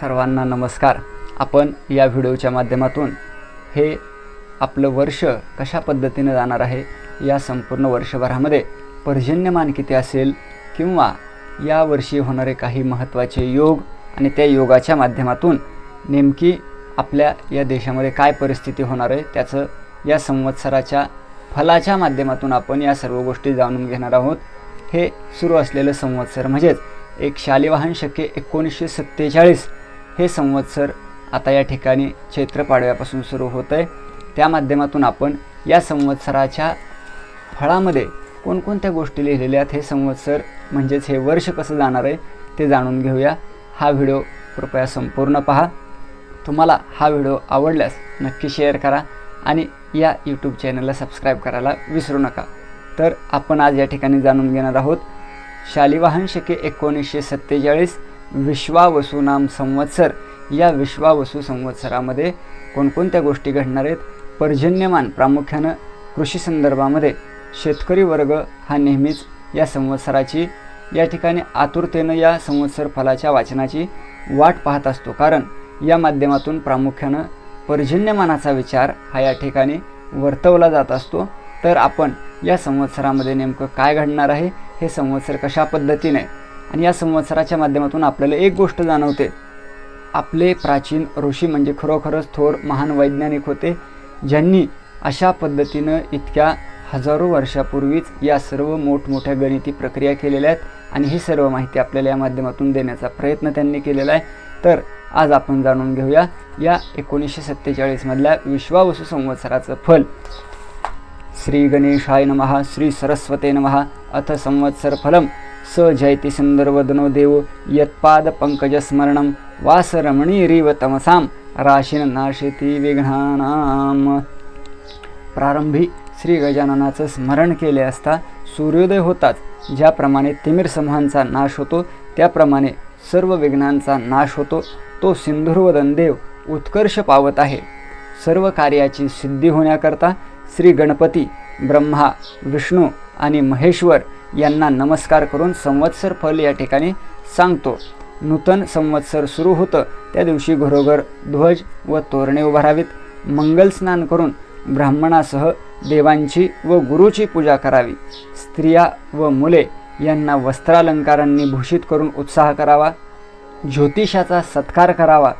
सर्वांना नमस्कार। आपण या व्हिडिओच्या माध्यमातून हे आपलं वर्ष कशा पद्धतीने जाणार आहे, या संपूर्ण वर्षभरामध्ये पर्जन्यमान किती असेल किंवा या वर्षी होणारे काही महत्त्वाचे योग आणि त्या योगाच्या माध्यमातून नेमकी आपल्या या देशामध्ये काय परिस्थिती होणार आहे त्याचं या संवत्सराच्या फलाच्या माध्यमातून आपण या सर्व गोष्टी जाणून घेणार आहोत। हे सुरू असलेलं संवत्सर म्हणजेच एक शालिवाहन शके 1947 हे संवत्सर आता या ठिकाणी चैत्र पाडव्यापासून सुरू होत आहे। त्या माध्यमातून आपण या संवत्सराच्या फळामध्ये कोणकोणत्या गोष्टी लिहिलेल्या आहेत, हे संवत्सर म्हणजेच हे वर्ष कसं जाणार आहे ते जाणून घेऊया। हा व्हिडिओ कृपया संपूर्ण पहा। तुम्हाला हा व्हिडिओ आवडल्यास नक्की शेअर करा आणि या यूट्यूब चॅनलला सबस्क्राईब करायला विसरू नका। तर आपण आज या ठिकाणी जाणून घेणार आहोत शालिवाहन शके 1947 विश्वावसु नाम संवत्सर। या विश्वावसु संवत्सरामध्ये कोणकोणत्या गोष्टी घडणार आहेत। पर्जन्यमान प्रामुख्याने कृषी संदर्भामध्ये शेतकरी वर्ग हा नेहमीच या संवत्सराची या ठिकाणी आतुरतेने या संवत्सर फलाच्या वाचनाची वाट पाहत असतो, कारण या माध्यमातून प्रामुख्याने पर्जन्यमानाचा विचार हा या ठिकाणी वर्तवला जात असतो। तर आपण या संवत्सरामध्ये नेमकं काय घडणार आहे, हे संवत्सर कशा पद्धतीने आणि या संवत्सराच्या माध्यमातून आपल्याला एक गोष्ट जाणवते, आपले प्राचीन ऋषी म्हणजे खरोखरच थोर महान वैज्ञानिक होते, ज्यांनी अशा पद्धतीनं इतक्या हजारो वर्षापूर्वीच या सर्व मोठमोठ्या गणिती प्रक्रिया केलेल्या आहेत आणि ही सर्व माहिती आपल्याला या माध्यमातून देण्याचा प्रयत्न त्यांनी केलेला आहे। तर आज आपण जाणून घेऊया या 1947 मधल्या विश्वावसु संवत्सराचं फल। श्री गणेशाय नमः, श्री सरस्वते नमः। अथ संवत्सर फलम स जयति सुंदरवदनो देव यत्पाद पंकज स्मरणम वासरमणीरिव तमसाम राशीन नाशेती विघ्नानाम। प्रारंभी श्री गजाननाचं स्मरण केले असता सूर्योदय होताच ज्याप्रमाणे तिमिर समूहांचा नाश होतो त्याप्रमाणे सर्व विघ्नांचा नाश होतो। तो सिंधुर्वदन देव उत्कर्ष पावत आहे। सर्व कार्याची सिद्धी होण्याकरता श्री गणपती, ब्रह्मा, विष्णू आणि महेश्वर यांना नमस्कार करून संवत्सर फल या ठिकाणी सांगतो। नूतन संवत्सर सुरू होतं त्या दिवशी घरोघर ध्वज व तोरणे उभारावीत। मंगल स्नान करून ब्राह्मणासह देवांची व गुरुची पूजा करावी। स्त्रिया व मुले यांना वस्त्रालंकारांनी भूषित करून उत्साह करावा। ज्योतिषाचा सत्कार करावा,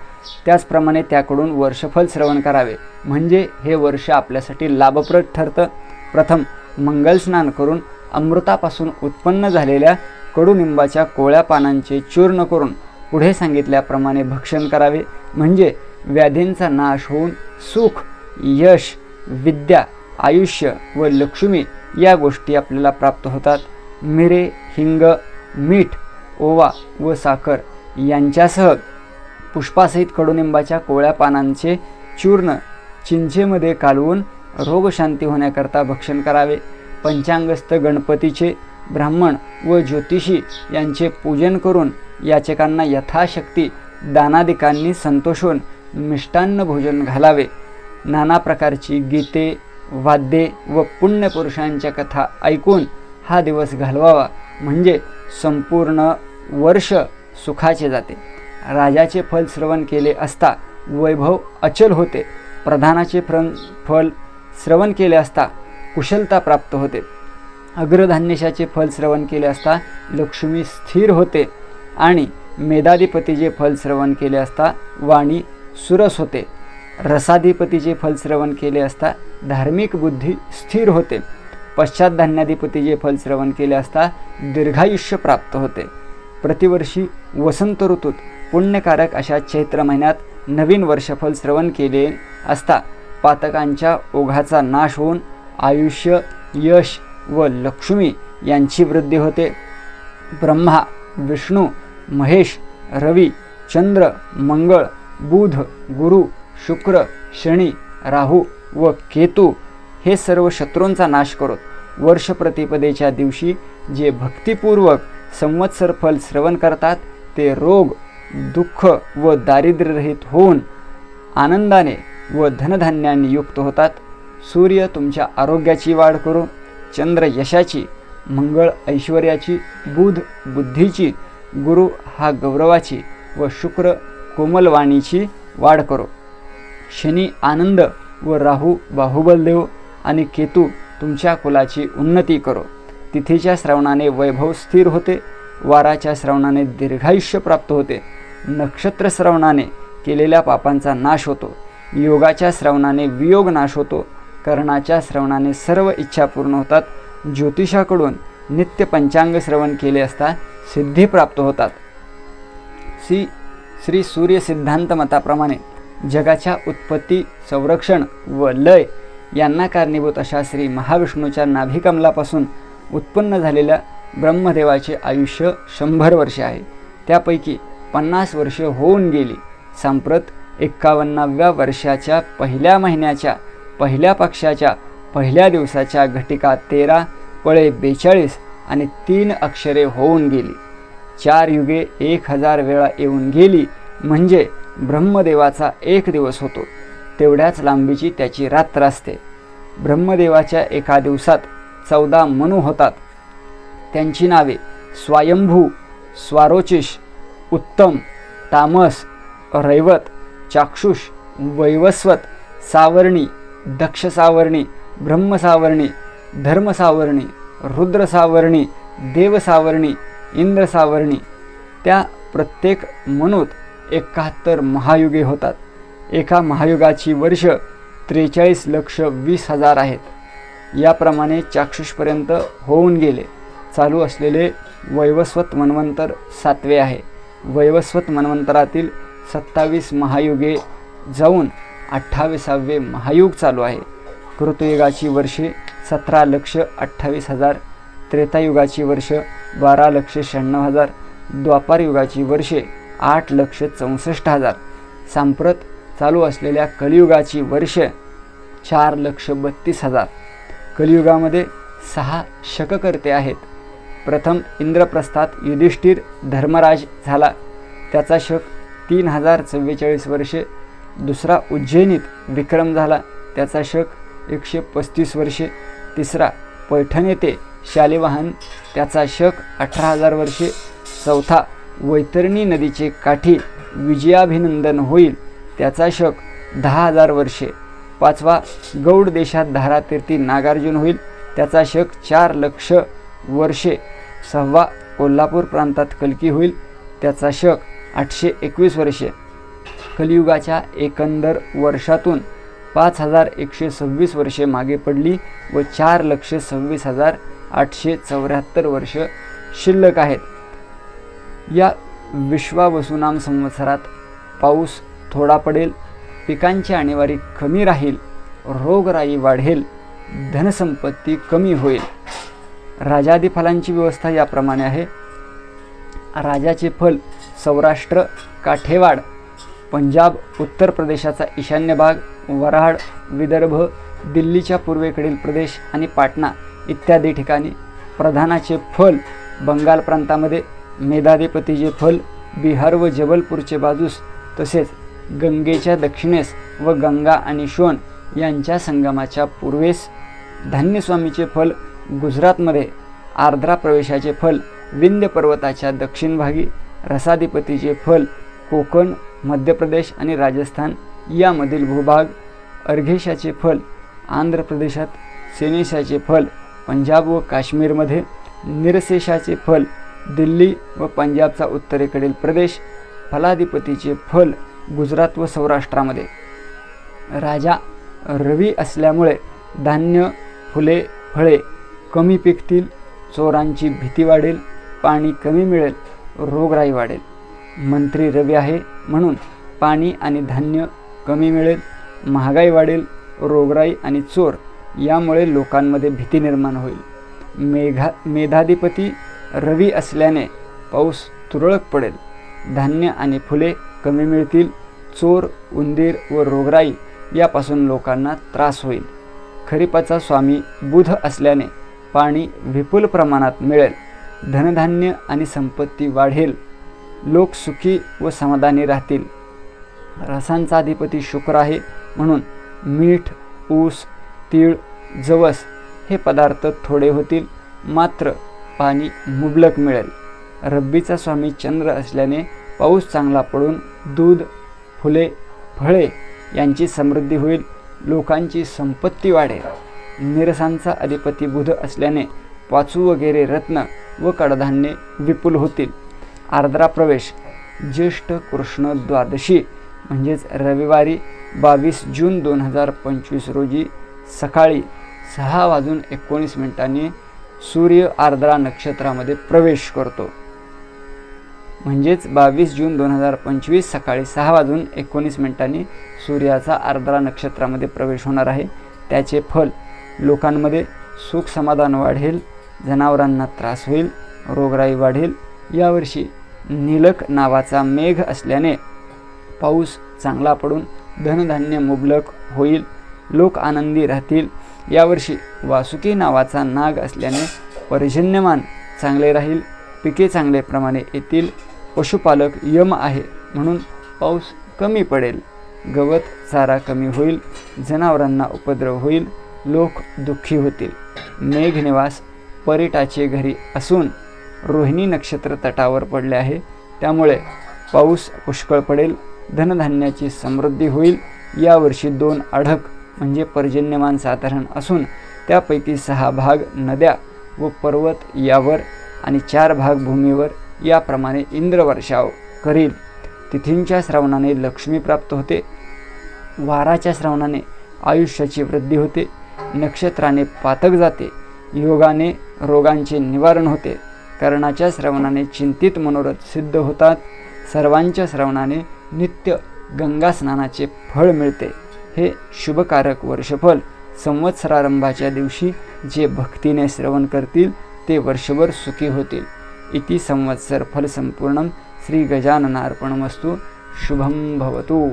त्याचप्रमाणे त्याकडून वर्षफल श्रवण करावे, म्हणजे हे वर्ष आपल्यासाठी लाभप्रद ठरतं। प्रथम मंगल स्नान करून अमृतापासून उत्पन्न झालेल्या कडुनिंबाच्या कोळ्या पानांचे चूर्ण करून पुढे सांगितल्याप्रमाणे भक्षण करावे, म्हणजे व्याधींचा नाश होऊन सुख, यश, विद्या, आयुष्य व लक्ष्मी या गोष्टी आपल्याला प्राप्त होतात। मिरे, हिंग, मीठ, ओवा व साखर यांच्यासह पुष्पासहित कडुनिंबाच्या कोळ्या पानांचे चूर्ण चिंचेमध्ये कालवून रोगशांती होण्याकरता भक्षण करावे। पंचांगस्थ गणपतीचे, ब्राह्मण व ज्योतिषी यांचे पूजन करून याचकांना यथाशक्ती दानादिकांनी संतोषून मिष्टान्न भोजन घालावे। नाना प्रकारची गीते, वाद्ये व पुण्यपुरुषांच्या कथा ऐकून हा दिवस घालवावा, म्हणजे संपूर्ण वर्ष सुखाचे जाते। राजाचे फल श्रवण केले असता वैभव अचल होते। प्रधानाचे फल श्रवण केले असता कुशलता प्राप्त होते। अग्रधान्यशाचे फल श्रवण केले असता लक्ष्मी स्थिर होते आणि मेधाधिपतीचे फल श्रवण केले असता वाणी सुरस होते। रसाधिपतीचे फल श्रवण केले असता धार्मिक बुद्धी स्थिर होते। पश्चात धान्याधिपतीचे फल श्रवण केले असता दीर्घायुष्य प्राप्त होते। प्रतिवर्षी वसंत ऋतूत पुण्यकारक अशा चैत्र महिन्यात नवीन वर्षफल श्रवण केले असता पातकांच्या ओघाचा नाश होऊन आयुष्य, यश व लक्ष्मी यांची वृद्धी होते। ब्रह्मा, विष्णू, महेश, रवी, चंद्र, मंगळ, बुध, गुरु, शुक्र, शनी, राहू व केतू हे सर्व शत्रूंचा नाश करत वर्ष प्रतिपदेच्या दिवशी जे भक्तिपूर्वक संवत्सर फल श्रवण करतात ते रोग, दुःख व दारिद्र्यरहित होऊन आनंदाने व धनधान्यांनी युक्त होतात। सूर्य तुमच्या आरोग्याची वाढ करो, चंद्र यशाची, मंगळ ऐश्वर्याची, बुध बुद्धीची, गुरु हा गौरवाची व शुक्र कोमल वाणीची वाढ करो. शनी आनंद व राहू बाहुबल देव आणि केतू तुमच्या कुलाची उन्नती करो. तिथीच्या श्रवणाने वैभव स्थिर होते. वाराच्या श्रवणाने दीर्घायुष्य प्राप्त होते. नक्षत्र श्रवणाने केलेल्या पापांचा नाश होतो. योगाच्या श्रवणाने वियोग नाश होतो. कर्णाच्या श्रवणाने सर्व इच्छा पूर्ण होतात. ज्योतिषाकडून नित्य पंचांग श्रवण केले असता सिद्धी प्राप्त होतात. श्री सूर्य सिद्धांत मताप्रमाणे जगाच्या उत्पत्ती, संरक्षण व लय यांना कारणीभूत अशा श्री महाविष्णूच्या नाभिकमलापासून उत्पन्न झालेल्या ब्रह्मदेवाचे आयुष्य 100 वर्षे आहे. त्यापैकी 50 वर्षे होऊन गेली. सांप्रत 51व्या वर्षाच्या पहिल्या महिन्याच्या पहिल्या पक्षाच्या पहिल्या दिवसाच्या घटिका 13 पळे 42 आणि 3 अक्षरे होऊन गेली. 4 युगे 1000 वेळा येऊन गेली म्हणजे ब्रह्मदेवाचा 1 दिवस होतो. तेवढ्याच लांबीची त्याची रात्र असते. ब्रह्मदेवाच्या एका दिवसात 14 मनू होतात. त्यांची नावे स्वायंभू, स्वारोचिष, उत्तम, तामस, रैवत, चाक्षुष, वैवस्वत, सावर्णी, दक्ष सावर्णी, ब्रह्म सावर्णी, धर्म सावर्णी, रुद्र सावर्णी, देव सावर्णी, इंद्र सावर्णी. त्या प्रत्येक मनूत 71 महायुगे होतात. एका महायुगाची वर्ष 43,20,000 आहेत. याप्रमाणे चाक्षुषपर्यंत होऊन गेले. चालू असलेले वैवस्वत मन्वंतर 7वे आहे. वैवस्वत मन्वंतरातील 27 महायुगे जाऊन 28वे महायुग चालू आहे. कृतयुगाची वर्षे 17,28,000, त्रेतायुगाची वर्ष 12,96,000, द्वापारयुगाची वर्षे 8,64,000. सांप्रत चालू असलेल्या कलियुगाची वर्षे 4,32,000. कलियुगामध्ये 6 शककर्ते आहेत. प्रथम इंद्रप्रस्थात युधिष्ठिर धर्मराज झाला, त्याचा शक 3044 वर्षे. दुसरा उज्जैनीत विक्रम झाला, त्याचा शक 135 वर्षे. तिसरा पैठण येथे शालिवाहन, त्याचा शक 18,000 वर्षे. चौथा वैतरणी नदीचे काठी विजयाभिनंदन होईल, त्याचा शक 10,000 वर्षे. पाचवा गौड देशात धारातीर्थी नागार्जुन होईल, त्याचा शक 4,00,000 वर्षे. सहावा कोल्हापूर प्रांतात कल्की होईल, त्याचा शक 821 वर्षे. कलियुगाच्या एकंदर वर्षातून 5,126 वर्षे मागे पडली व 4,26,874 वर्ष शिल्लक आहेत. या विश्वावसुनाम संवत्सरात पाऊस थोडा पडेल, पिकांची आणेवारी कमी राहील, रोगराई वाढेल, धनसंपत्ती कमी होईल. राजादी फलांची व्यवस्था याप्रमाणे आहे. राजाचे फल सौराष्ट्र, काठेवाड, पंजाब, उत्तर प्रदेशाचा ईशान्य भाग, वऱ्हाड, विदर्भ, दिल्लीच्या पूर्वेकडील प्रदेश आणि पाटणा इत्यादी ठिकाणी. प्रधानाचे फल बंगाल प्रांतामध्ये, मेधाधिपतीचे फल बिहार व जबलपूरचे बाजूस, तसेच गंगेच्या दक्षिणेस व गंगा आणि शोण यांच्या संगमाच्या पूर्वेस. धान्यस्वामीचे फल गुजरातमध्ये, आर्द्रा प्रवेशाचे फल विंध्य पर्वताच्या दक्षिण भागी, रसाधिपतीचे फल कोकण, मध्य प्रदेश आणि राजस्थान यामधील भूभाग, अर्घेशाचे फल आंध्र प्रदेशात, सेनेशाचे फल पंजाब व काश्मीरमध्ये, निरशेषाचे फल दिल्ली व पंजाबचा उत्तरेकडील प्रदेश, फलाधिपतीचे फल गुजरात व सौराष्ट्रामध्ये. राजा रवी असल्यामुळे धान्य, फुले, फळे कमी पिकतील, चोरांची भीती वाढेल, पाणी कमी मिळेल, रोगराई वाढेल. मंत्री रवी आहे म्हणून पाणी आणि धान्य कमी मिळेल, महागाई वाढेल, रोगराई आणि चोर यामुळे लोकांमध्ये भीती निर्माण होईल. मेधाधिपती रवी असल्याने पाऊस तुरळक पडेल, धान्य आणि फुले कमी मिळतील, चोर, उंदीर व रोगराई यापासून लोकांना त्रास होईल. खरीपाचा स्वामी बुध असल्याने पाणी विपुल प्रमाणात मिळेल, धनधान्य आणि संपत्ती वाढेल, लोक सुखी व समाधानी राहतील. रसांचा अधिपती शुक्र आहे म्हणून मीठ, ऊस, तीळ, जवस हे पदार्थ थोडे होतील, मात्र पाणी मुबलक मिळेल. रब्बीचा स्वामी चंद्र असल्याने पाऊस चांगला पडून दूध, फुले, फळे यांची समृद्धी होईल. लोकांची संपत्ती वाढेल. निरसांचा अधिपती बुध असल्याने पाचू वगैरे रत्न व कडधान्ये विपुल होतील. आर्द्रा प्रवेश ज्येष्ठ कृष्ण द्वादशी म्हणजेच रविवारी 22 जून 2025 रोजी सकाळी 6:19 सूर्य आर्द्रा नक्षत्रामध्ये प्रवेश करतो. म्हणजेच 22 जून 2025 सकाळी 6:19 सूर्याचा आर्द्रा नक्षत्रामध्ये प्रवेश होणार आहे. त्याचे फल लोकांमध्ये सुख समाधान वाढेल, जनावरांना त्रास होईल, रोगराई वाढेल. यावर्षी नीलक नावाचा मेघ असल्याने पाऊस चांगला पडून धनधान्य मुबलक होईल. लोक आनंदी राहतील. यावर्षी वासुकी नावाचा नाग असल्याने पर्जन्यमान चांगले राहील. पिके चांगले प्रमाणे येतील. पशुपालक यम आहे म्हणून पाऊस कमी पडेल. गवत चारा कमी होईल. जनावरांना उपद्रव होईल. लोक दुःखी होतील. मेघनिवास परिटाचे घरी असून रोहिणी नक्षत्र तटावर पडले आहे. त्यामुळे पाऊस पुष्कळ पडेल. धनधान्याची समृद्धी होईल. यावर्षी 2 अढक म्हणजे पर्जन्यमान साधारण असून त्यापैकी 6 भाग नद्या व पर्वत यावर आणि 4 भाग भूमीवर याप्रमाणे इंद्रवर्षाव करील. तिथींच्या श्रवणाने लक्ष्मी प्राप्त होते. वाराच्या श्रवणाने आयुष्याची वृद्धी होते. नक्षत्राने पातक जाते. योगाने रोगांचे निवारण होते. कर्णाच्या श्रवणाने चिंतित मनोरथ सिद्ध होतात. सर्वांच्या श्रवणाने नित्य गंगा स्नानाचे फळ मिळते. हे शुभकारक वर्षफल संवत्सरारंभाच्या दिवशी जे भक्तीने श्रवण करतील ते वर्षभर सुखी होतील. इति संवत्सर फल संपूर्णम. श्री गजाननार्पणमस्तु. शुभम भवतु.